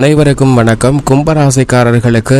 அனைவருக்கும் வணக்கம். கும்பராசிக்காரர்களுக்கு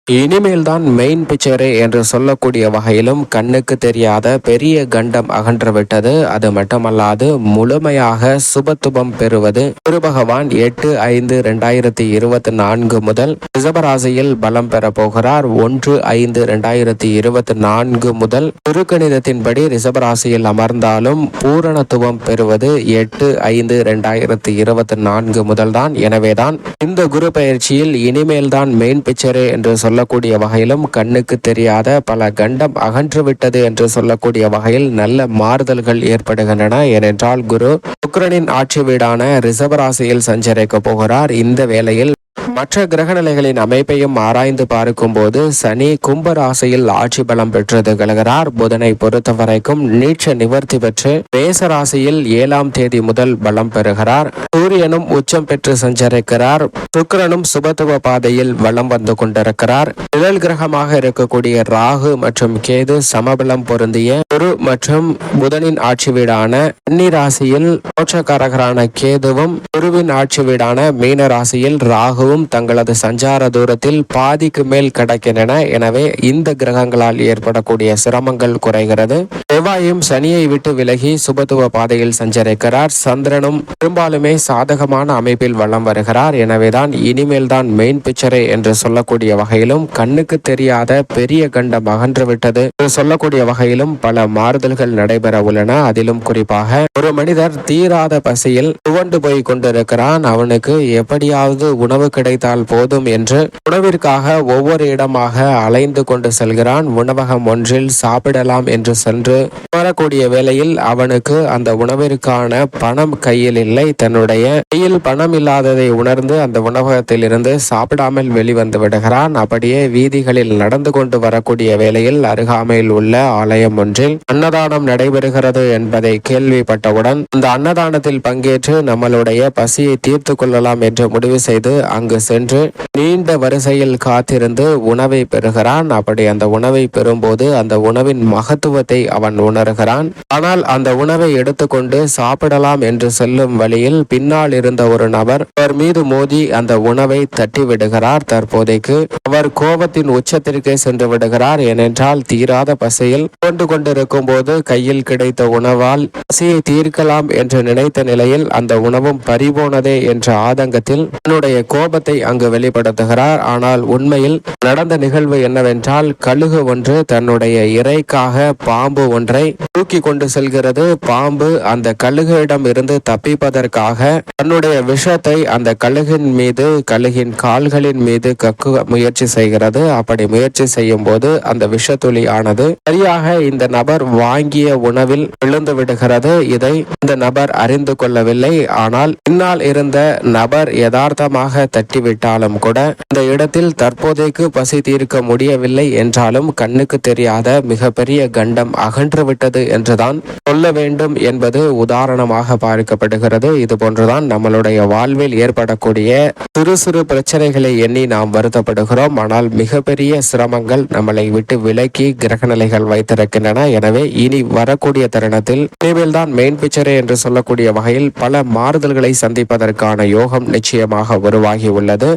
இனிமேல் தான் மெயின் பிக்சரே என்று சொல்லக்கூடிய வகையிலும் கண்ணுக்கு தெரியாத பெரிய கண்டம் அகன்றுவிட்டது. அது மட்டுமல்லாது முழுமையாக சுபத்துவம் பெறுவது குரு பகவான் 8/5/2024 முதல் ரிஷபராசியில் பலம் பெற போகிறார். 1/5/2024 முதல் திருக்கணிதத்தின்படி ரிஷபராசியில் அமர்ந்தாலும் பூரணத்துவம் பெறுவது 8/5/2024 முதல் தான். எனவேதான் இந்த குரு பயிற்சியில் இனிமேல் தான் மெயின் பிக்சரே என்று சொல்லக்கூடிய வகையிலும் கண்ணுக்கு தெரியாத பல கண்டம் அகன்றுவிட்டது என்று சொல்லக்கூடிய வகையில் நல்ல மாறுதல்கள் ஏற்படுகின்றன. ஏனென்றால் குரு சுக்கிரனின் ஆட்சி வீடான ரிஷபராசியில் சஞ்சரிக்க போகிறார். இந்த வேளையில் மற்ற கிரகநிலைகளின் அமைப்பையும் ஆராய்ந்து பார்க்கும் போது சனி கும்பராசியில் ஆட்சி பலம் பெற்று திகழ்கிறார். புதனை பொறுத்தவரைக்கும் நீட்ச நிவர்த்தி பெற்று மேசராசியில் 7ஆம் தேதி முதல் பலம் பெறுகிறார். சூரியனும் உச்சம் பெற்று சஞ்சரிக்கிறார். சுக்கிரனும் சுபத்துவ பாதையில் வலம் வந்து கொண்டிருக்கிறார். நிழல் கிரகமாக இருக்கக்கூடிய ராகு மற்றும் கேது சமபலம் பொருந்திய குரு மற்றும் புதனின் ஆட்சி வீடான கன்னி ராசியில் மோட்சக்காரகரான கேதுவும் குருவின் ஆட்சி வீடான மீன ராசியில் ராகுவும் தங்களது சஞ்சார தூரத்தில் பாதிக்கு மேல் கிடக்கின்றன. எனவே இந்த கிரகங்களால் ஏற்படக்கூடிய சிரமங்கள் குறைகிறது. செவ்வாயும் சனியை விட்டு விலகி சுபத்துவ பாதையில் சஞ்சரிக்கிறார். சந்திரனும் பெரும்பாலுமே சாதகமான அமைப்பில் வலம் வருகிறார். எனவேதான் இனிமேல் தான் மெயின் பிக்சரே என்று சொல்லக்கூடிய வகையிலும் கண்ணுக்கு தெரியாத பெரிய கண்டம் அகன்றுவிட்டது என்று சொல்லக்கூடிய வகையிலும் பல மாறுதல்கள் நடைபெற உள்ளன. அதிலும் குறிப்பாக ஒரு மனிதர் தீராத பசியில் துவண்டு போய் கொண்டிருக்கிறான். அவனுக்கு எப்படியாவது உணவு கிடைத்தால் போதும் என்று உணவிற்காக ஒவ்வொரு இடமாக அலைந்து கொண்டு செல்கிறான். உணவகம் ஒன்றில் சாப்பிடலாம் என்று சென்று வரக்கூடிய வேளையில் அவனுக்கு அந்த உணவிற்கான பணம் கையில் இல்லை. தன்னுடைய கையில் பணம் இல்லாததை உணர்ந்து அந்த உணவகத்தில் இருந்து சாப்பிடாமல் வெளிவந்து விடுகிறான். அப்படியே வீதிகளில் நடந்து கொண்டு வரக்கூடிய வேளையில் அருகாமையில் உள்ள ஆலயம் ஒன்றில் அன்னதானம் நடைபெறுகிறது என்பதை கேள்விப்பட்டவுடன் அந்த அன்னதானத்தில் பங்கேற்று நம்மளுடைய பசியை தீர்த்து கொள்ளலாம் என்று முடிவு செய்து அங்கு சென்று நீண்ட வரிசையில் காத்திருந்து உணவை பெறுகிறான். அப்படி அந்த உணவை பெறும்போது அந்த உணவின் மகத்துவத்தை அவன் உணர்கிறான். ஆனால் அந்த உணவை எடுத்துக்கொண்டு சாப்பிடலாம் என்று செல்லும் வழியில் பின்னால் இருந்த ஒரு நபர் அவர் மீது மோதி அந்த உணவை தட்டி விடுகிறார். தற்போதைக்கு அவர் கோபத்தின் உச்சத்திற்கே சென்று விடுகிறார். ஏனென்றால் தீராத பசியில் கொண்டு கொண்டிருக்கும் போது கையில் கிடைத்த உணவால் பசியை தீர்க்கலாம் என்று நினைத்த நிலையில் அந்த உணவும் பறிபோனதே என்ற ஆதங்கத்தில் தன்னுடைய கோபத்தை அங்கு வெளிப்படுத்துகிறார். ஆனால் உண்மையில் நடந்த நிகழ்வு என்னவென்றால் கழுகு ஒன்று தன்னுடைய இறைக்காக பாம்பு ஒன்றை தூக்கி கொண்டு செல்கிறது. பாம்பு அந்த கழுகிடம் இருந்து தப்பிப்பதற்காக தன்னுடைய விஷத்தை அந்த கழுகின் மீது கழுகின் கால்களின் மீது கக்க முயற்சி செய்கிறது. அப்படி முயற்சி செய்யும் போது அந்த விஷத்துளி ஆனது சரியாக இந்த நபர் வாங்கிய உணவில் விழுந்து விடுகிறது. இதை இந்த நபர் அறிந்து கொள்ளவில்லை. ஆனால் பின்னால் இருந்த நபர் யதார்த்தமாக தட்டிவிட்டாலும் கூட இந்த இடத்தில் தற்போதைக்கு பசி தீர்க்க முடியவில்லை என்றாலும் கண்ணுக்கு தெரியாத மிகப்பெரிய கண்டம் அகன்றுவிட்டது என்றுதான் சொல்ல வேண்டும் என்பது உதாரணமாக பார்க்கப்படுகிறது. இது போன்றுதான் நம்மளுடைய வாழ்வில் ஏற்படக்கூடிய சிறு சிறு பிரச்சனைகளை எண்ணி நாம் வருத்தப்படுகிறோம். ஆனால் மிகப்பெரிய சிரமங்கள் நம்மளை விட்டு விலக்கி கிரகநிலைகள் வைத்திருக்கின்றன. எனவே இனி வரக்கூடிய தருணத்தில் இனிமேல் தான் மெயின் பிக்சரே என்று சொல்லக்கூடிய வகையில் பல மாறுதல்களை சந்திப்பதற்கான யோகம் நிச்சயமாக உருவாகி உள்ளது.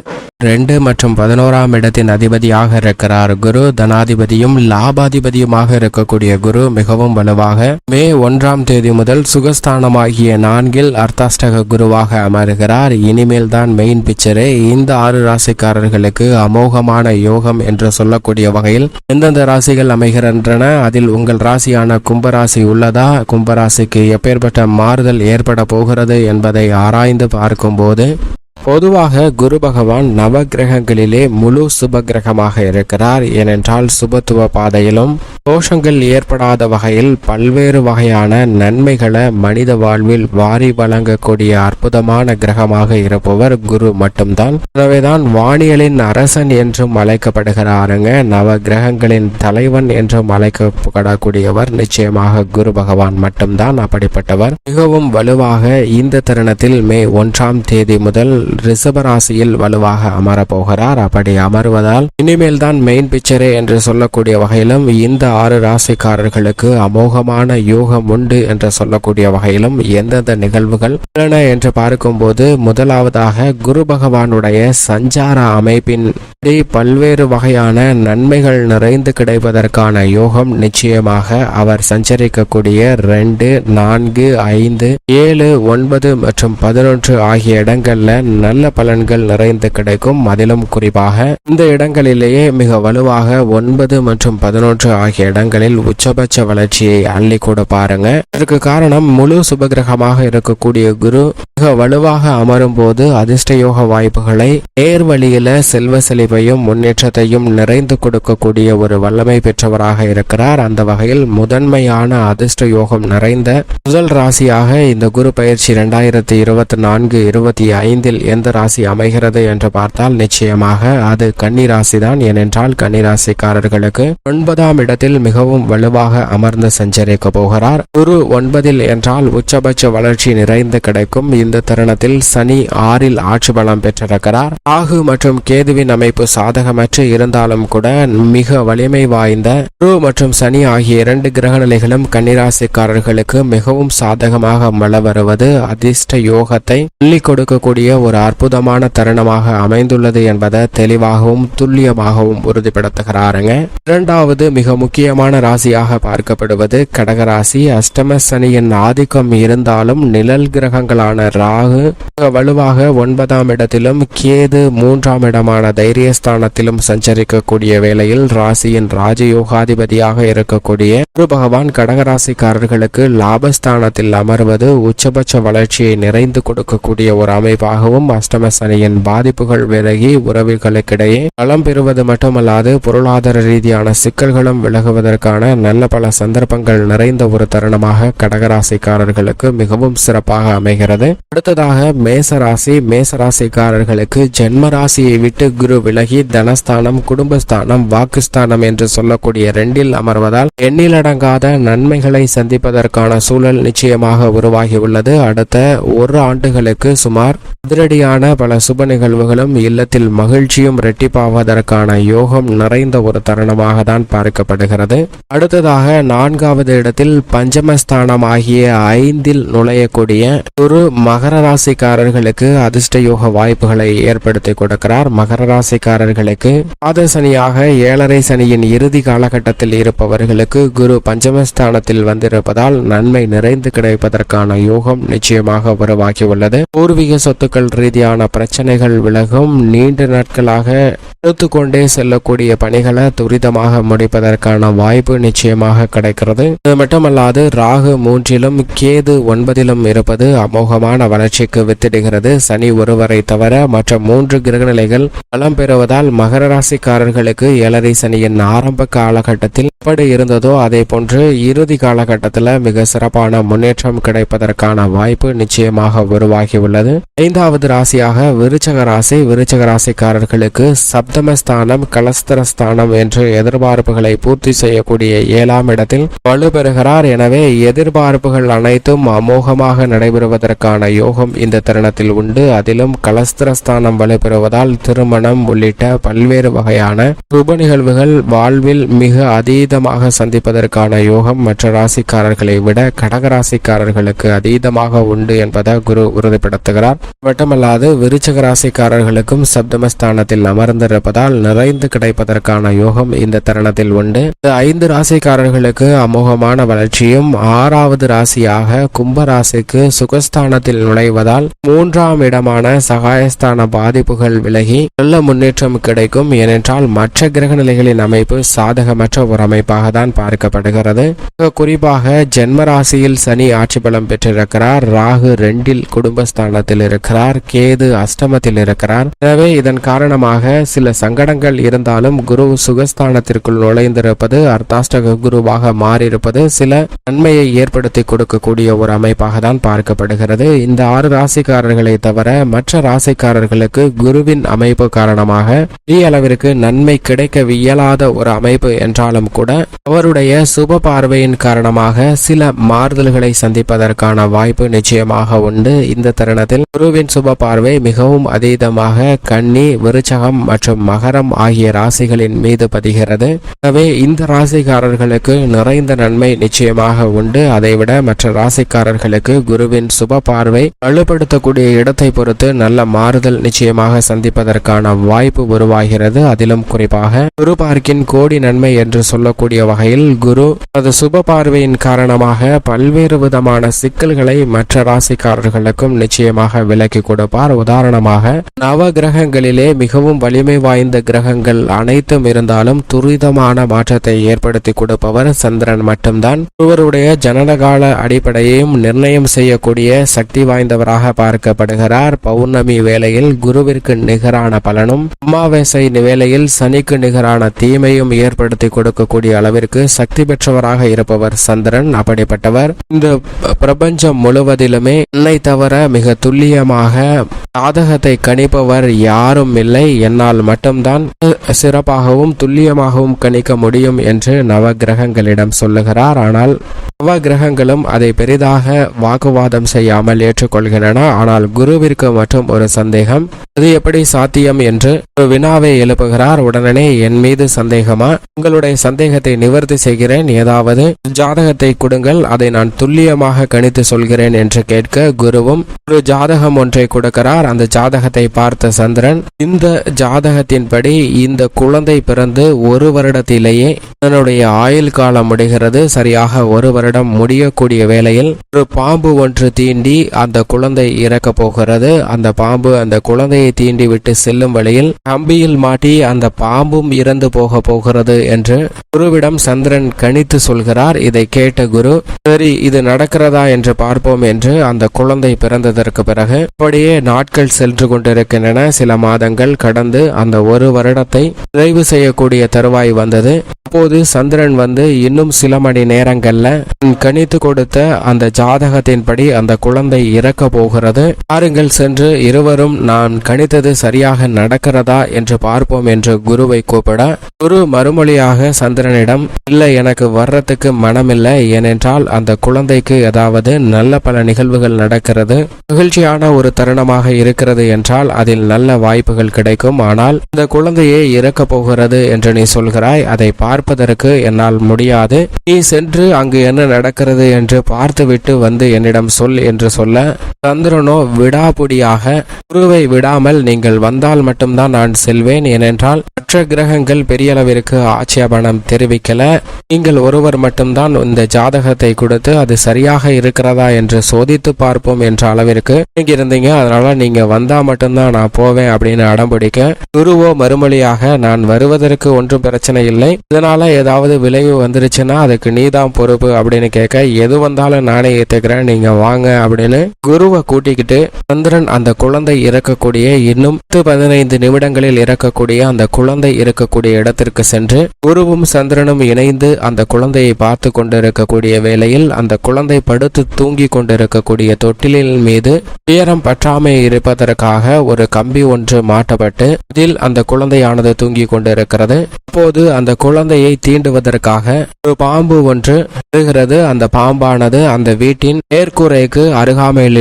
2 மற்றும் 11ஆம் இடத்தின் அதிபதியாக இருக்கிறார் குரு. தனாதிபதியும் லாபாதிபதியுமாக இருக்கக்கூடிய குரு மிகவும் வலுவாக மே 1ஆம் தேதி முதல் சுகஸ்தானமாகிய 4இல் அர்த்தாஷ்டக குருவாக அமர்கிறார். இனிமேல் தான் மெயின் பிக்சரே. இந்த 6 ராசிக்காரர்களுக்கு அமோகமான யோகம் என்று சொல்லக்கூடிய வகையில் எந்தெந்த ராசிகள் அமைகின்றன, அதில் உங்கள் ராசியான கும்பராசி உள்ளதா, கும்பராசிக்கு எப்பேற்பட்ட மாறுதல் ஏற்பட போகிறது என்பதை ஆராய்ந்து பார்க்கும்போது பொதுவாக குரு பகவான் நவகிரகங்களிலே முழு சுப கிரகமாக இருக்கிறார். ஏனென்றால் சுபத்துவ பாதையிலும் தோஷங்கள் ஏற்படாத வகையில் பல்வேறு வகையான நன்மைகளை மனித வாழ்வில் வாரி வழங்கக்கூடிய அற்புதமான கிரகமாக இருப்பவர் குரு மட்டும்தான். எனவேதான் வானியலின் அரசன் என்றும் அழைக்கப்படுகிறாருங்க. நவ கிரகங்களின் தலைவன் என்றும் அழைக்கப்படக்கூடியவர் நிச்சயமாக குரு பகவான் மட்டும்தான். அப்படிப்பட்டவர் மிகவும் வலுவாக இந்த தருணத்தில் மே 1ஆம் தேதி முதல் ரிஷபராசியில் வலுவாக அமரப்போகிறார். அப்படி அமர்வதால் இனிமேல் தான் மெயின் பிக்சரே என்று சொல்லக்கூடிய வகையிலும் இந்த 6 ராசிக்காரர்களுக்கு அமோகமான யோகம் உண்டு என்று சொல்லக்கூடிய வகையிலும் எந்தெந்த நிகழ்வுகள் உள்ளன என்று பார்க்கும்போது, முதலாவதாக குரு பகவானுடைய சஞ்சார அமைப்பின் பல்வேறு வகையான நன்மைகள் நிறைந்து கிடைப்பதற்கான யோகம் நிச்சயமாக அவர் சஞ்சரிக்கக்கூடிய 2, 4, 5, 7, 9 மற்றும் 11 ஆகிய இடங்கள்ல நல்ல பலன்கள் நிறைந்து கிடைக்கும். அதிலும் குறிப்பாக இந்த இடங்களிலேயே மிக வலுவாக 9 மற்றும் 11 ஆகிய இடங்களில் உச்சபட்ச வளர்ச்சியை அள்ளி கூட பாருங்க. இதற்கு காரணம் முழு சுபகிரகமாக இருக்கக்கூடிய குரு மிக வலுவாக அமரும் போது அதிர்ஷ்ட யோக வாய்ப்புகளை நேர் வழியில செல்வ செழிப்பையும் முன்னேற்றத்தையும் நிறைந்து கொடுக்கக்கூடிய ஒரு வல்லமை பெற்றவராக இருக்கிறார். அந்த வகையில் முதன்மையான அதிர்ஷ்ட யோகம் நிறைந்த முதல் ராசியாக இந்த குரு பயிற்சி 2024-25 எந்த ராசி அமைகிறது என்று பார்த்தால் நிச்சயமாக அது கன்னி ராசி தான். ஏனென்றால் கன்னி ராசிக்காரர்களுக்கு 9ஆம் இடத்தில் மிகவும் வலுவாக அமர்ந்து சஞ்சரிக்க போகிறார். குரு 9 என்றால் உச்சபட்ச வளர்ச்சி நிறைந்து கிடைக்கும். இந்த தருணத்தில் சனி 6 ஆட்சி பலம் பெற்றிருக்கிறார். ராகு மற்றும் கேதுவின் அமைப்பு சாதகமற்று இருந்தாலும் கூட மிக வலிமை வாய்ந்த குரு மற்றும் சனி ஆகிய 2 கிரக நிலைகளும் கன்னிராசிக்காரர்களுக்கு மிகவும் சாதகமாக வள வருவது அதிர்ஷ்ட யோகத்தை அள்ளி கொடுக்கக்கூடிய ஒரு அற்புதமான தருணமாக அமைந்துள்ளது என்பதை தெளிவாகவும் துல்லியமாகவும் உறுதிப்படுத்துகிறாருங்க. இரண்டாவது மிக முக்கியமான ராசியாக பார்க்கப்படுவது கடகராசி. அஷ்டம சனியின் ஆதிக்கம் இருந்தாலும் நிழல் கிரகங்களான ராகு வலுவாக 9ஆம் இடத்திலும் கேது 3ஆம் இடமான தைரியஸ்தானத்திலும் சஞ்சரிக்கக்கூடிய வேளையில் ராசியின் ராஜயோகாதிபதியாக இருக்கக்கூடிய குரு பகவான் கடகராசிக்காரர்களுக்கு லாபஸ்தானத்தில் அமர்வது உச்சபட்ச வளர்ச்சியை நிறைந்து கொடுக்கக்கூடிய ஒரு அமைப்பாகவும், அஷ்டம சனியின் பாதிப்புகள் விலகி உறவுகளுக்கிடையே பலம் பெறுவது மட்டுமல்லாது பொருளாதார ரீதியான சிக்கல்களும் விலகுவதற்கான நல்ல பல சந்தர்ப்பங்கள் நிறைந்த ஒரு தருணமாக கடகராசிக்காரர்களுக்கு மிகவும் சிறப்பாக அமைகிறது. அடுத்ததாக மேசராசி. மேசராசிக்காரர்களுக்கு ஜென்ம ராசியை விட்டு குரு விலகி தனஸ்தானம், குடும்பஸ்தானம், வாக்குஸ்தானம் என்று சொல்லக்கூடிய 2இல் அமர்வதால் எண்ணிலடங்காத நன்மைகளை சந்திப்பதற்கான சூழல் நிச்சயமாக உருவாகியுள்ளது. அடுத்த 1 ஆண்டுகளுக்கு சுமார் அதிரடியான பல சுப நிகழ்வுகளும் இல்லத்தில் மகிழ்ச்சியும் இரட்டிப்பாவதற்கான யோகம் நிறைந்த ஒரு தருணமாக தான் பார்க்கப்படுகிறது. அடுத்ததாக 4வது இடத்தில் பஞ்சமஸ்தானம் ஆகிய 5இல் நுழையக்கூடிய ஒரு மகர ராசிக்காரர்களுக்கு அதிர்ஷ்ட யோக வாய்ப்புகளை ஏற்படுத்தி கொடுக்கிறார். மகர ராசிக்காரர்களுக்கு பாத சனியாக 7.5 சனியின் இறுதி காலகட்டத்தில் இருப்பவர்களுக்கு குரு பஞ்சமஸ்தானத்தில் வந்திருப்பதால் நன்மை நிறைந்து கிடைப்பதற்கான யோகம் நிச்சயமாக உருவாகியுள்ளது. பூர்வீக சொத்துக்கள் ரீதியான பிரச்சனைகள் விலகும். நீண்ட நாட்களாக எடுத்துக்கொண்டே செல்லக்கூடிய பணிகளை துரிதமாக முடிப்பதற்கான வாய்ப்பு நிச்சயமாக கிடைக்கிறது. இது மட்டுமல்லாது ராகு 3இலும் கேது 9இலும் இருப்பது அமோகமான வளர்ச்சிக்கு வித்திடுகிறது. சனி ஒருவரை தவிர மற்ற 3 கிரகநிலைகள் பலம் பெறுவதால் மகர ராசிக்காரர்களுக்கு 7.5 சனியின் ஆரம்ப காலகட்டத்தில் எப்படி இருந்ததோ அதே போன்று இறுதி காலகட்டத்தில் மிக சிறப்பான முன்னேற்றம் கிடைப்பதற்கான வாய்ப்பு நிச்சயமாக உருவாகியுள்ளது. 5வது ராசியாக விருச்சக ராசி. விருச்சக ராசிக்காரர்களுக்கு சப்தமஸ்தானம், கலஸ்தரஸ்தானம் என்று எதிர்பார்ப்புகளை பூர்த்தி செய்யக்கூடிய 7ஆம் இடத்தில் வலுப்பெறுகிறார். எனவே எதிர்பார்ப்புகள் அனைத்தும் அமோகமாக நடைபெறுவதற்கான யோகம் இந்த தருணத்தில் உண்டு. அதிலும் கலஸ்தரஸ்தானம் வலுப்பெறுவதால் திருமணம் உள்ளிட்ட பல்வேறு வகையான சுப நிகழ்வுகள் வாழ்வில் மிக அதீதமாக சந்திப்பதற்கான யோகம் மற்ற ராசிக்காரர்களை விட கடகராசிக்காரர்களுக்கு அதீதமாக உண்டு என்பதை குரு உறுதிப்படுத்துகிறார். மட்டுமல்லாது விருச்சக ராசிக்காரர்களுக்கும் சப்தமஸ்தானத்தில் அமர்ந்திருப்பதால் நிறைந்து கிடைப்பதற்கான யோகம் இந்த தருணத்தில் உண்டு. 5 ராசிக்காரர்களுக்கு அமோகமான வளர்ச்சியும், 6வது ராசியாக கும்பராசிக்கு சுகஸ்தானத்தில் நுழைவதால் 3ஆம் இடமான சகாயஸ்தான பாதிப்புகள் விலகி நல்ல முன்னேற்றம் கிடைக்கும். ஏனென்றால் மற்ற கிரக நிலைகளின் அமைப்பு சாதகமற்ற ஒரு அமைப்பாக தான் பார்க்கப்படுகிறது. குறிப்பாக ஜென்ம ராசியில் சனி ஆட்சி பலம் பெற்றிருக்கிறார். ராகு 2இல் குடும்பஸ்தானத்தில் இருக்கிறார். கேது அஷ்டமத்தில் இருக்கிறார். எனவே இதன் காரணமாக சில சங்கடங்கள் இருந்தாலும் குரு சுகஸ்தானத்திற்குள் நுழைந்திருப்பது, அர்த்தாஷ்டக குருவாக மாறியிருப்பது சில நன்மையை ஏற்படுத்தி கொடுக்கக்கூடிய ஒரு அமைப்பாக தான் பார்க்கப்படுகிறது. இந்த இந்த 6 ராசிக்காரர்களை தவிர மற்ற ராசிக்காரர்களுக்கு குருவின் அமைப்பு காரணமாக பெரிய அளவிற்கு நன்மை கிடைக்க இயலாத ஒரு அமைப்பு என்றாலும் கூட அவருடைய சுப பார்வையின் காரணமாக சில மாறுதல்களை சந்திப்பதற்கான வாய்ப்பு நிச்சயமாக உண்டு. இந்த தருணத்தில் குருவின் சுப பார்வை மிகவும் அதீதமாக கன்னி, விருச்சகம் மற்றும் மகரம் ஆகிய ராசிகளின் மீது பதிகிறது. எனவே இந்த ராசிக்காரர்களுக்கு நிறைந்த நன்மை நிச்சயமாக உண்டு. அதைவிட மற்ற ராசிக்காரர்களுக்கு குருவின் சுப பார்வை வலுப்படுத்தக்கூடிய இடத்தை பொறுத்து நல்ல மாறுதல் நிச்சயமாக சந்திப்பதற்கான வாய்ப்பு உருவாகிறது. அதிலும் குறிப்பாக குரு பார்க்கின் கோடி நன்மை என்று சொல்லக்கூடிய வகையில் குரு அது சுப பார்வையின் காரணமாக பல்வேறு விதமான சிக்கல்களை மற்ற ராசிக்காரர்களுக்கும் நிச்சயமாக விலக்கி கொடுப்பார். உதாரணமாக நவ கிரகங்களிலே மிகவும் வலிமை வாய்ந்த கிரகங்கள் அனைத்தும் இருந்தாலும் துரிதமான மாற்றத்தை ஏற்படுத்தி கொடுப்பவர் சந்திரன் மட்டும்தான். ஒருவருடைய ஜனனகால அடிப்படையையும் நிர்ணயம் செய்யக்கூடிய சக்தி வாய்ந்தவராக பார்க்கப்படுகிறார். பௌர்ணமி வேளையில் குருவிற்கு நிகரான பலனும், அமாவாசை வேளையில் சனிக்கு நிகரான தீமையும் ஏற்படுத்தி கொடுக்கக்கூடிய அளவிற்கு சக்தி பெற்றவராக இருப்பவர் சந்திரன். அப்படிப்பட்டவர் இந்த பிரபஞ்சம் முழுவதிலுமே என்னை தவிர மிக துல்லியமாக ஜாதகத்தை கணிப்பவர் யாரும் இல்லை, என்னால் மட்டும்தான் சிறப்பாகவும் துல்லியமாகவும் கணிக்க முடியும் என்று நவ கிரகங்களிடம் சொல்லுகிறார். ஆனால் நவ கிரகங்களும் அதை பெரிதாக வாக்குவாதம் செய்யாமல் ஏற்றுக்கொள்கின்றன. ஆனால் குருவிற்கு மற்றும் ஒரு சந்தேகம், அது எப்படி சாத்தியம் என்று ஒரு வினாவை எழுப்புகிறார். உடனே என் மீது சந்தேகமா? உங்களுடைய சந்தேகத்தை நிவர்த்தி செய்கிறேன், ஏதாவது ஜாதகத்தை கொடுங்கள், அதை நான் துல்லியமாக கணித்து சொல்கிறேன் என்று கேட்க குருவும் ஒரு ஜாதகம் ஒன்றை கொடுக்கிறார். அந்த ஜாதகத்தை பார்த்த சந்திரன், இந்த ஜாதகத்தின்படி இந்த குழந்தை பிறந்து 1 வருடத்திலேயே தன்னுடைய ஆயுள் காலம் முடிகிறது. சரியாக 1 வருடம் முடியக்கூடிய வேளையில் ஒரு பாம்பு ஒன்று தீண்டி அந்த குழந்தை இறக்க போகிறது. அந்த பாம்பு அந்த குழந்தையை தீண்டி விட்டு செல்லும் வழியில் கம்பியில் மாட்டி அந்த பாம்பும் இறந்து போகிறது என்று குருவிடம் சந்திரன் கணித்து சொல்கிறார். இதை கேட்ட குரு, சரி இது நடக்கிறதா என்று பார்ப்போம் என்று அந்த குழந்தை பிறந்ததற்கு பிறகு அப்படியே நாட்கள் சென்று கொண்டிருக்கின்றன. சில மாதங்கள் கடந்து அந்த 1 வருடத்தை நிறைவு செய்யக்கூடிய தருவாய் வந்தது. அப்போது சந்திரன் வந்து இன்னும் சில மணி நேரங்கள்ல கணித்து கொடுத்த அந்த ஜாதகத்தின்படி அந்த குழந்தை இறக்க போகிறது, பாருங்கள் சென்று இருவரும் நான் கணித்தது சரியாக நடக்கிறதா என்று பார்ப்போம் என்று குருவை கூப்பிட, குரு மறுமொழியாக சந்திரனிடம், இல்லை எனக்கு வர்றதுக்கு மனமில்லை, ஏனென்றால் அந்த குழந்தைக்கு ஏதாவது நல்ல பல நிகழ்வுகள் நடக்கிறது, மகிழ்ச்சியான ஒரு தருணமாக இருக்கிறது என்றால் அதில் நல்ல வாய்ப்புகள் கிடைக்கும். ஆனால் இந்த குழந்தையே இறக்க போகிறது என்று நீ சொல்கிறாய், அதை பார்ப்பதற்கு என்னால் முடியாது, நீ சென்று அங்கு என்ன நடக்கிறது என்று பார்த்துவிட்டு வந்து என்னிடம் சொல் என்று சொல்ல, சந்திரனோ விடாபுடியாக குருவை விடாமல் நீங்கள் வந்தால் மட்டும்தான் நான் செல்வேன், ஏனென்றால் மற்ற கிரகங்கள் பெரிய அளவிற்கு ஆட்சேபணம் தெரிவிக்கல, நீங்கள் ஒருவர் மட்டும்தான் இந்த ஜாதகத்தை கொடுத்து அது சரியாக இருக்கிறதா என்று சோதித்து பார்ப்போம் என்ற அளவிற்கு நீங்க இருந்தீங்க, அதனால நீங்க வந்தா மட்டும்தான் நான் போவேன் அப்படின்னு அடம்பிடிக்க, குருவோ மறுமொழியாக நான் வருவதற்கு ஒன்றும் பிரச்சனை இல்லை, இதனால ஏதாவது விளைவு வந்துருச்சுன்னா அதுக்கு நீதான் பொறுப்பு அப்படின்னு கேட்க, எது வந்தாலும் நானே ஏத்துக்கிறேன், நீங்க வாங்க அப்படின்னு குருவை கூட்டிக்கிட்டு சந்திரன் அந்த குழந்தை இறக்கக்கூடிய இன்னும் 15 நிமிடங்களில் இறக்கக்கூடிய அந்த குழந்தை இருக்கக்கூடிய இடத்திற்கு சென்று குருவும் சந்திரனும் இணைந்து அந்த குழந்தையை பார்த்து கொண்டிருக்கக்கூடிய வேளையில் அந்த குழந்தை படுத்து தூங்கி கொண்டிருக்கக்கூடிய தொட்டிலின் மீது உயரம் பற்றாமை இருப்பதற்காக ஒரு கம்பி ஒன்று மாட்டப்பட்டு அதில் அந்த குழந்தையானது தூங்கி கொண்டிருக்கிறது. அப்போது அந்த குழந்தையை தீண்டுவதற்காக ஒரு பாம்பு ஒன்று வருகிறது. அந்த பாம்பானது அந்த வீட்டின் மேற்கூரைக்கு அருகாமையில்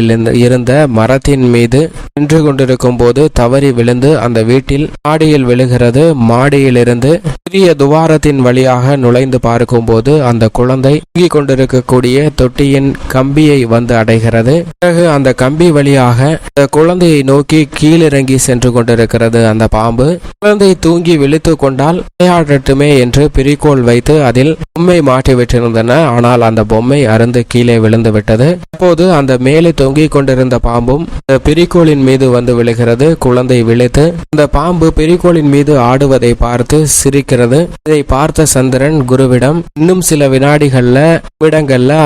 இருந்த மரத்தின் மீது நின்று கொண்டிருக்கும் போது தவறி விழுந்து அந்த வீட்டில் மாடியில் விழுகிறது. மாடியிலிருந்து சிறிய துவாரத்தின் வழியாக நுழைந்து பார்க்கும் போது அந்த குழந்தை தூங்கி கொண்டிருக்கக்கூடிய தொட்டியின் கம்பியை வந்து அடைகிறது. பிறகு அந்த கம்பி வழியாக அந்த குழந்தையை நோக்கி கீழிறங்கி சென்று கொண்டிருக்கிறது அந்த பாம்பு. குழந்தை தூங்கி விழித்து கொண்டால் விளையாடட்டுமே என்று பிரிகோள் வைத்து அதில் பொம்மை மாட்டி விட்டிருந்தன. ஆனால் அந்த பொம்மை அருந்து கீழே விழுந்து விட்டது. அப்போது அந்த மேலே தொங்கிக் கொண்டிருந்த பாம்பும் பிரிகோளின் மீது வந்து விழுகிறது. குழந்தை விழித்து அந்த பாம்பு பிரிகோளின் மீது ஆடுவதை பார்த்து சிரிக்கிறது. இதை பார்த்த சந்திரன் குருவிடம், இன்னும் சில வினாடிகள்ல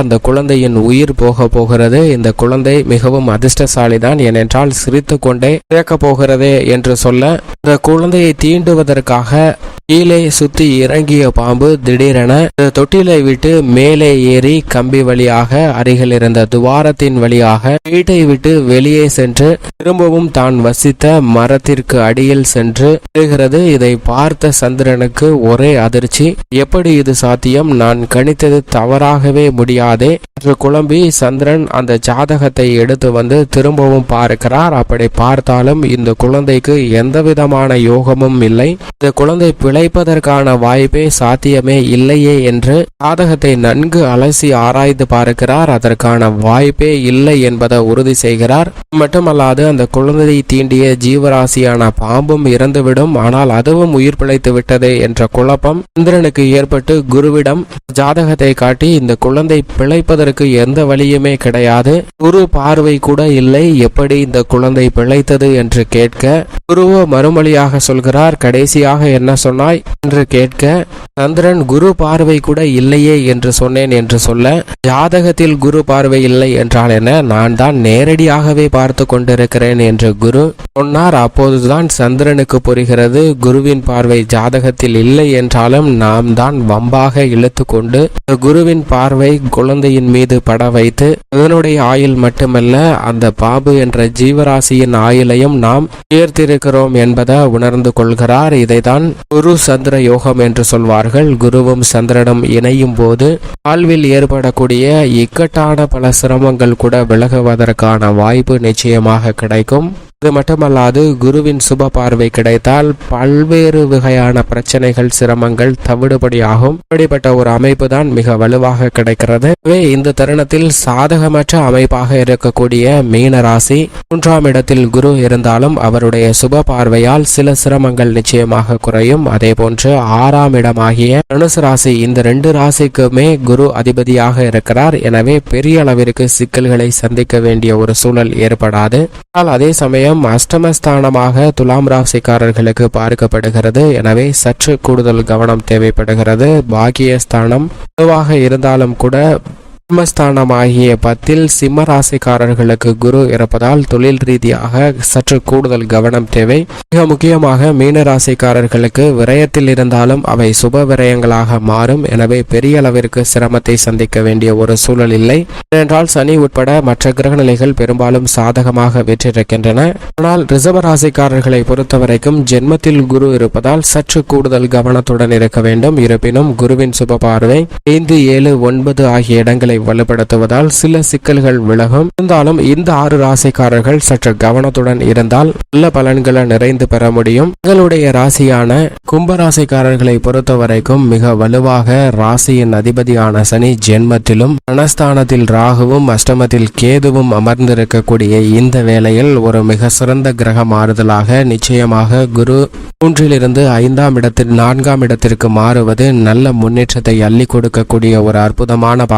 அந்த குழந்தையின் உயிர் போகிறது, இந்த குழந்தை மிகவும் அதிர்ஷ்டசாலிதான், ஏனென்றால் சிரித்து கொண்டே இறக்க போகிறதே என்று சொல்ல, இந்த குழந்தையை தீண்டுவதற்காக கீழே கீழே சுத்தி இறங்கிய பாம்பு திடீரென தொட்டிலை விட்டு மேலே ஏறி கம்பி வழியாக அருகில் இருந்த துவாரத்தின் வழியாக வீட்டை விட்டு வெளியே சென்று திரும்பவும் தான் வசித்த மரத்திற்கு அடியில் சென்று விழுகிறது. இதை பார்த்த சந்திரனுக்கு ஒரே அதிர்ச்சி. எப்படி இது சாத்தியம்? நான் கணித்தது தவறாகவே முடியாதே என்று குழம்பி சந்திரன் அந்த ஜாதகத்தை எடுத்து வந்து திரும்பவும் பார்க்கிறார். அப்படி பார்த்தாலும் இந்த குழந்தைக்கு எந்த விதமான யோகமும் இல்லை. இந்த குழந்தை பிழைப்பதற்கான வாய்ப்பே சாத்தியமே இல்லையே என்று ஜாதகத்தை நன்கு அலசி ஆராய்ந்து பார்க்கிறார். அதற்கான வாய்ப்பே இல்லை என்பதை உறுதி செய்கிறார். மட்டுமல்லாது அந்த குழந்தையை தீண்டிய ஜீவராசியான பாம்பும் இறந்துவிடும், ஆனால் அதுவும் உயிர் பிழைத்து விட்டது என்ற குழப்பம் சந்திரனுக்கு ஏற்பட்டு குருவிடம் ஜாதகத்தை காட்டி இந்த குழந்தை பிழைப்பதற்கு எந்த வழியுமே கிடையாது, குரு பார்வை கூட இல்லை, எப்படி இந்த குழந்தை பிழைத்தது என்று கேட்க குருவோ மறுமொழியாக சொல்கிறார். கடைசியாக என்ன சொன்னாய் என்று கேட்க சந்திரன் குரு பார்வை கூட இல்லையே என்று சொன்னேன் என்று சொல்ல, ஜாதகத்தில் குரு பார்வை இல்லை என்றால் என்ன, நான் தான் நேரடியாகவே பார்த்து கொண்டிருக்கிறேன் என்று குரு சொன்னார். அப்போதுதான் சந்திரனுக்கு புரிகிறது, குருவின் பார்வை ஜாதகத்தில் இல்லை என்றாலும் நாம் தான் வம்பாக இழுத்து கொண்டு குருவின் பார்வை குழந்தையின் மீது பட வைத்து அதனுடைய ஆயுள் மட்டுமல்ல அந்த பாம்பு என்ற ஜீவராசியின் ஆயுளையும் நாம் உயர்த்திருக்கிறோம் என்பதை உணர்ந்து கொள்கிறார். இதைதான் குரு சந்திர யோகம் என்று சொல்வார்கள். குருவும் சந்திரனும் இணையும் போது வாழ்வில் ஏற்படக்கூடிய இக்கட்டான பல சிரமங்கள் கூட விலகுவதற்கான வாய்ப்பு நிச்சயமாக கிடைக்கும். இது மட்டுமல்லாது குருவின் சுப பார்வை கிடைத்தால் பல்வேறு வகையான பிரச்சனைகள் சிரமங்கள் தவிடுபடியாகும். இப்படிப்பட்ட ஒரு அமைப்பு தான் மிக வலுவாக கிடைக்கிறது. இந்த தருணத்தில் சாதகமற்ற அமைப்பாக இருக்கக்கூடிய மீன ராசி 3ஆம் இடத்தில் குரு இருந்தாலும் அவருடைய சுப பார்வையால் சில சிரமங்கள் நிச்சயமாக குறையும். அதே போன்று 6ஆம் இடமாகிய தனுசு ராசி, இந்த 2 ராசிக்குமே குரு அதிபதியாக இருக்கிறார். எனவே பெரிய அளவிற்கு சிக்கல்களை சந்திக்க வேண்டிய ஒரு சூழல் ஏற்படாது. ஆனால் அதே சமயம் அஷ்டமஸ்தானமாக துலாம் ராசிக்காரர்களுக்கு பார்க்கப்படுகிறது. எனவே சற்று கூடுதல் கவனம் தேவைப்படுகிறது. பாக்கியஸ்தானம் பொதுவாக இருந்தாலும் கூட ஜென்மஸ்தானமாகிய 10ல் சிம்ம ராசிக்காரர்களுக்கு குரு இருப்பதால் தொழில் ரீதியாக சற்று கூடுதல் கவனம் தேவை. மிக முக்கியமாக மீன ராசிக்காரர்களுக்கு விரயத்தில் இருந்தாலும் அவை சுப விரயங்களாக மாறும். எனவே பெரிய அளவிற்கு சிரமத்தை சந்திக்க வேண்டிய ஒரு சூழல் இல்லை. ஏனென்றால் சனி உட்பட மற்ற கிரகநிலைகள் பெரும்பாலும் சாதகமாக வெற்றிருக்கின்றன. ஆனால் ரிஷப ராசிக்காரர்களை பொறுத்தவரைக்கும் ஜென்மத்தில் குரு இருப்பதால் சற்று கூடுதல் கவனத்துடன் இருக்க வேண்டும். இருப்பினும் குருவின் சுப பார்வை 5, 7, 9 ஆகிய இடங்களை வலுப்படுத்துவதால் சில சிக்கல்கள் விலகும். இருந்தாலும் இந்த 6 ராசிக்காரர்கள் சற்று கவனத்துடன் இருந்தால் நல்ல பலன்களை நிறைந்து பெற முடியும். உங்களுடைய ராசியான கும்ப ராசிக்காரர்களை பொறுத்தவரைக்கும் மிக வலுவாக ராசியின் அதிபதியான சனி ஜென்மத்திலும் தனஸ்தானத்தில் ராகுவும் அஷ்டமத்தில் கேதுவும் அமர்ந்திருக்கக்கூடிய இந்த வேளையில் ஒரு மிக சிறந்த கிரக மாறுதலாக நிச்சயமாக குரு 3லிருந்து 5ஆம் இடத்தில் 4ஆம் இடத்திற்கு மாறுவது நல்ல முன்னேற்றத்தை அள்ளி கொடுக்கக்கூடிய ஒரு அற்புதமான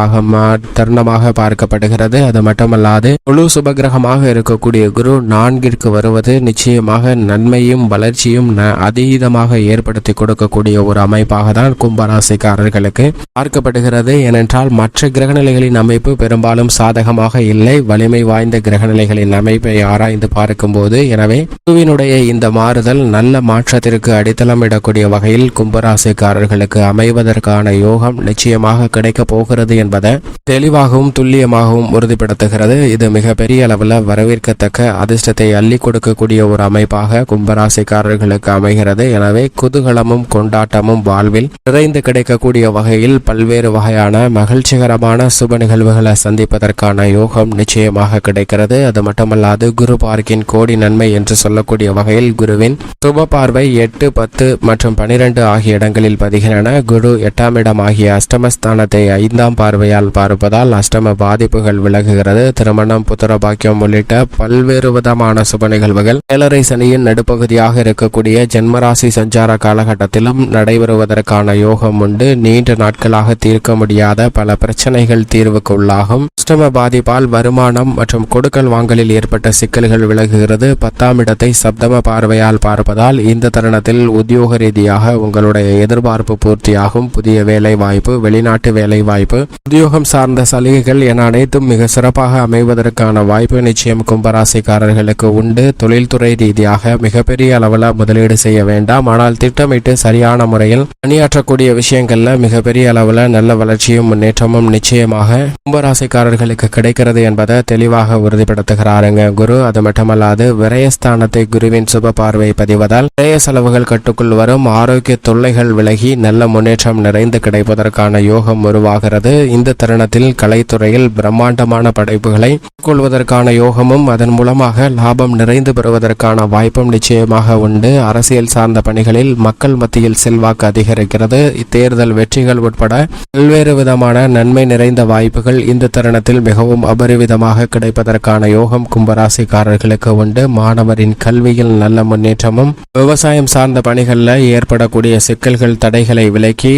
தருணமாக பார்க்கப்படுகிறது. அது மட்டுமல்லாது முழு சுபகிரகமாக இருக்கக்கூடிய குரு 4ற்கு வருவது நிச்சயமாக நன்மையும் வளர்ச்சியும் அதீதமாக ஏற்படுத்தி கொடுக்கக்கூடிய ஒரு அமைப்பாக தான் கும்பராசிக்காரர்களுக்கு பார்க்கப்படுகிறது. ஏனென்றால் மற்ற கிரகநிலைகளின் அமைப்பு பெரும்பாலும் சாதகமாக இல்லை. வலிமை வாய்ந்த கிரகநிலைகளின் அமைப்பை ஆராய்ந்து பார்க்கும் போது எனவே குருவினுடைய இந்த மாறுதல் நல்ல மாற்றத்திற்கு அடித்தளமிடக்கூடிய வகையில் கும்பராசிக்காரர்களுக்கு அமைவதற்கான யோகம் நிச்சயமாக கிடைக்க போகிறது என்பதை தெளிவாகவும் துல்லியமாகவும் உறுதிப்படுத்துகிறது. இது மிக பெரிய அளவில் வரவேற்கத்தக்க அதிர்ஷ்டத்தை அள்ளி கொடுக்கக்கூடிய ஒரு அமைப்பாக கும்பராசிக்காரர்களுக்கு அமைகிறது. எனவே குதூகலமும் கொண்டாட்டமும் வாழ்வில் நிறைந்து கிடைக்கக்கூடிய வகையில் பல்வேறு வகையான மகிழ்ச்சிகரமான சுப நிகழ்வுகளை சந்திப்பதற்கான யோகம் நிச்சயமாக கிடைக்கிறது. அது மட்டுமல்லாது குரு பார்க்கின் கோடி நன்மை என்று சொல்லக்கூடிய வகையில் குருவின் சுப பார்வை 8, 10 மற்றும் 12 ஆகிய இடங்களில் பதிகின்றன. குரு 8ஆம் இடம் ஆகிய அஷ்டமஸ்தானத்தை 5ஆம் பார்வையால் பார்ப்பதால் அஷ்டம பாதிப்புகள் விலகுகிறது. திருமணம், புத்திர பாக்கியம் உள்ளிட்ட பல்வேறு விதமான சுப நிகழ்வுகள் 7.5 சனியின் நடுப்பகுதியாக இருக்கக்கூடிய ஜென்மராசி சஞ்சார காலகட்டத்திலும் நடைபெறுவதற்கான யோகம் உண்டு. நீண்ட நாட்களாக தீர்க்க முடியாத பல பிரச்சனைகள் தீர்வுக்கு உள்ளாகும். அஷ்டம பாதிப்பால் வருமானம் மற்றும் கொடுக்கல் வாங்கலில் ஏற்பட்ட சிக்கல்கள் விலகுகிறது. 10ஆம் இடத்தை சப்தம பார்வையால் பார்ப்பதால் இந்த தருணத்தில் உத்தியோக ரீதியாக உங்களுடைய எதிர்பார்ப்பு பூர்த்தியாகும். புதிய வேலை வாய்ப்பு, வெளிநாட்டு வேலை வாய்ப்பு, உத்தியோகம் சார்ந்த சலுகைகள் என அனைத்தும் மிக சிறப்பாக அமைவதற்கான வாய்ப்பு நிச்சயம் கும்பராசிக்காரர்களுக்கு உண்டு. தொழில்துறை ரீதியாக மிகப்பெரிய அளவில் முதலீடு செய்ய வேண்டாம். ஆனால் திட்டமிட்டு சரியான முறையில் பணியாற்றக்கூடிய விஷயங்கள்ல மிகப்பெரிய அளவில் நல்ல வளர்ச்சியும் முன்னேற்றமும் நிச்சயமாக கும்பராசிக்காரர்களுக்கு கிடைக்கிறது என்பதை தெளிவாக உறுதிப்படுத்துகிறாருங்க குரு. அது மட்டுமல்லாது விரயஸ்தானத்தை குருவின் சுப பார்வை பதிவதால் விரய செலவுகள் கட்டுக்குள் வரும். ஆரோக்கிய தொல்லைகள் விலகி நல்ல முன்னேற்றம் நிறைந்து கிடைப்பதற்கான யோகம் உருவாகிறது. இந்த தருணத்தில் கலைத்துறையில் பிரம்மாண்டமான படைப்புகளை கொள்வதற்கான யோகமும் அதன் மூலமாக லாபம் நிறைந்து பெறுவதற்கான வாய்ப்பும் நிச்சயமாக உண்டு. அரசியல் சார்ந்த பணிகளில் மக்கள் மத்தியில் செல்வாக்கு அதிகரிக்கிறது. தேர்தல் வெற்றிகள் உட்பட பல்வேறு விதமான நன்மை நிறைந்த வாய்ப்புகள் இந்த தருணத்தில் மிகவும் அபரிவிதமாக கிடைப்பதற்கான யோகம் கும்பராசிக்காரர்களுக்கு உண்டு. மாணவரின் கல்வியில் நல்ல முன்னேற்றமும், விவசாயம் சார்ந்த பணிகளில் ஏற்படக்கூடிய சிக்கல்கள் தடைகளை விலக்கி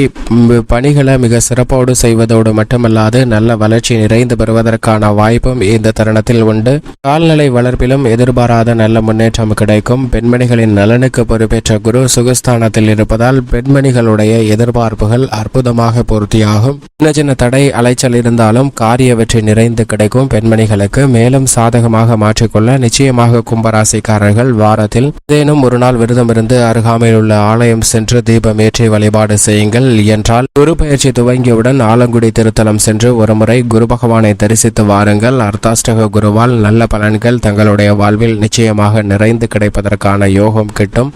பணிகளை மிக சிறப்போடு செய்வதோடு மட்டுமல்லாது நல்ல வளர்ச்சி நிறைந்து பெறுவதற்கான வாய்ப்பும் இந்த தருணத்தில் உண்டு. கால்நடை வளர்ப்பிலும் எதிர்பாராத நல்ல முன்னேற்றம் கிடைக்கும். பெண்மணிகளின் நலனுக்கு பொறுப்பேற்ற குரு சுகஸ்தானத்தில் இருப்பதால் பெண்மணிகளுடைய எதிர்பார்ப்புகள் அற்புதமாக பூர்த்தியாகும். சின்ன சின்ன தடை அலைச்சல் இருந்தாலும் காரிய வெற்றி நிறைந்து கிடைக்கும். பெண்மணிகளுக்கு மேலும் சாதகமாக மாற்றிக்கொள்ள நிச்சயமாக கும்பராசிக்காரர்கள் வாரத்தில் ஏதேனும் ஒரு நாள் விரதம் இருந்து அருகாமையில் உள்ள ஆலயம் சென்று தீபம் ஏற்றி வழிபாடு செய்யுங்கள். என்றால் குரு பயிற்சி துவங்கியவுடன் ஆலங்குடி திருத்தலம் சென்று ஒருமுறை குரு பகவானை தரிசித்து வாருங்கள். அர்த்தாஷ்டக குருவால் நல்ல பலன்கள் தங்களுடைய வாழ்வில் நிச்சயமாக நிறைந்து கிடைப்பதற்கான யோகம் கிட்டும்.